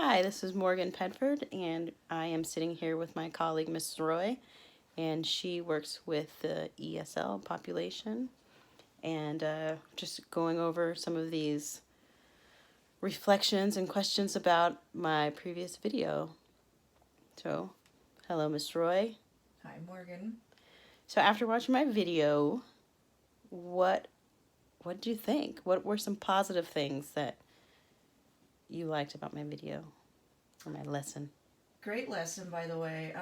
Hi, this is Morgan Pedford, and I am sitting here with my colleague, Mrs. Roy, and she works with the ESL population, and just going over some of these reflections and questions about my previous video. So, hello, Miss Roy. Hi, Morgan. So, after watching my video, what what did you think? What were some positive things that you liked about my video or my lesson? Great lesson, by the way.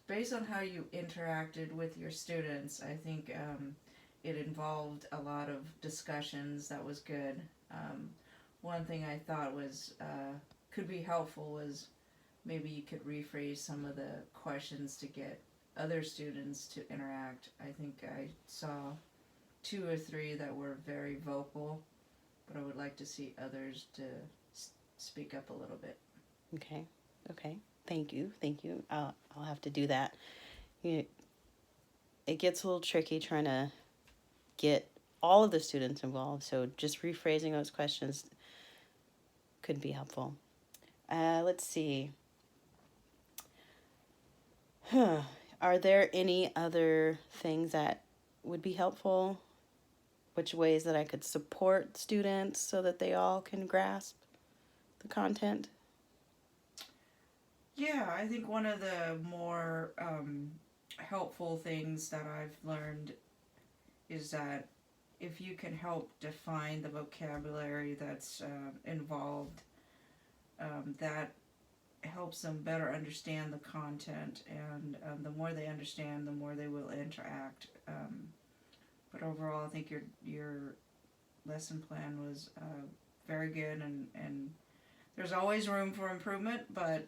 Based on how you interacted with your students, I think it involved a lot of discussions. That was good. One thing I thought was could be helpful was maybe you could rephrase some of the questions to get other students to interact. I think I saw two or three that were very vocal, but I would like to see others to speak up a little bit. Okay, okay. Thank you, thank you. I'll have to do that. You know, it gets a little tricky trying to get all of the students involved, so just rephrasing those questions could be helpful. Let's see. Huh. Are there any other things that would be helpful? Which ways that I could support students so that they all can grasp the content? Yeah, I think one of the more helpful things that I've learned is that if you can help define the vocabulary that's involved, that helps them better understand the content, and the more they understand, the more they will interact. But overall, I think your lesson plan was very good, and there's always room for improvement, but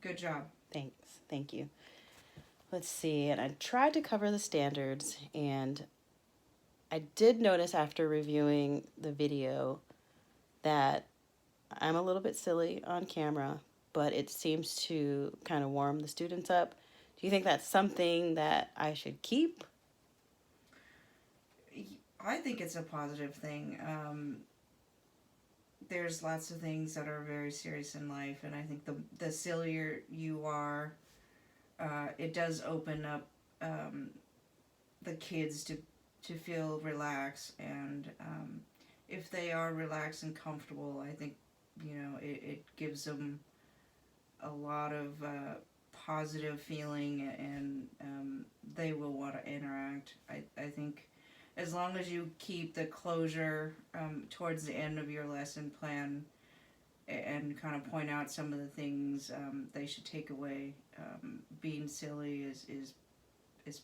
good job. Thanks. Thank you. Let's see. And I tried to cover the standards, and I did notice after reviewing the video that I'm a little bit silly on camera, but it seems to kind of warm the students up. Do you think that's something that I should keep? I think it's a positive thing. There's lots of things that are very serious in life, and I think the sillier you are, it does open up the kids to feel relaxed, and if they are relaxed and comfortable, I think it gives them a lot of positive feeling, and they will want to interact. I think as long as you keep the closure towards the end of your lesson plan and kind of point out some of the things they should take away. Being silly is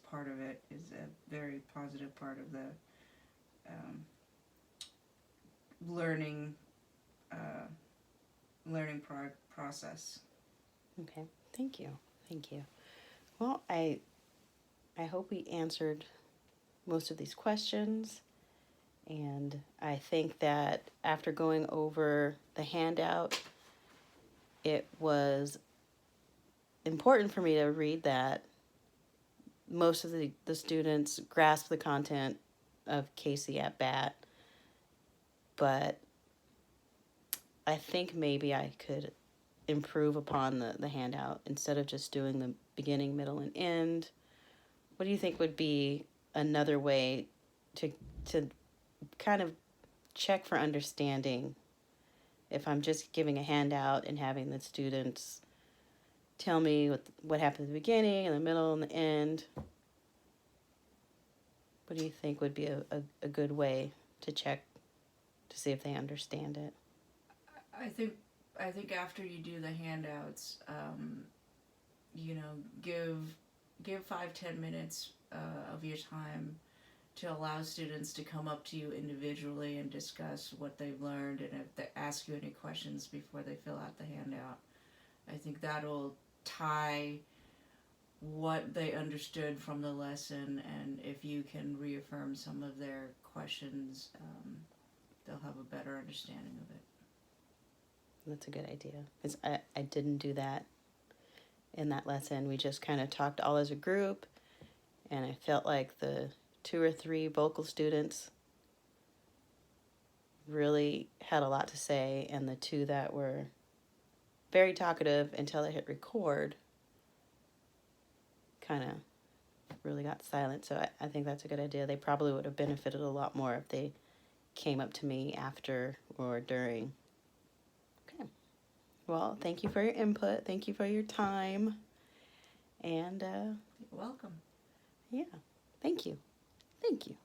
part of it. Is a very positive part of the um, learning uh, process. Okay. Thank you. Thank you. Well, I hope we answered most of these questions. And I think that after going over the handout, it was important for me to read that most of the students grasp the content of Casey at Bat, but I think maybe I could improve upon the handout instead of just doing the beginning, middle, and end. What do you think would be another way to to kind of check for understanding if I'm just giving a handout and having the students tell me what happened at the beginning and the middle and the end? What do you think would be a good way to check to see if they understand it? I think I think after you do the handouts, you know, give 5-10 minutes of your time to allow students to come up to you individually and discuss what they've learned, and if they ask you any questions before they fill out the handout. I think that'll tie what they understood from the lesson, and if you can reaffirm some of their questions, they'll have a better understanding of it. That's a good idea. Because I didn't do that in that lesson. We just kind of talked all as a group, and I felt like the two or three vocal students really had a lot to say, and the two that were very talkative until I hit record, kind of really got silent. So I think that's a good idea. They probably would have benefited a lot more if they came up to me after or during. Okay. Well, thank you for your input. Thank you for your time. And You're welcome. yeah, thank you. Thank you.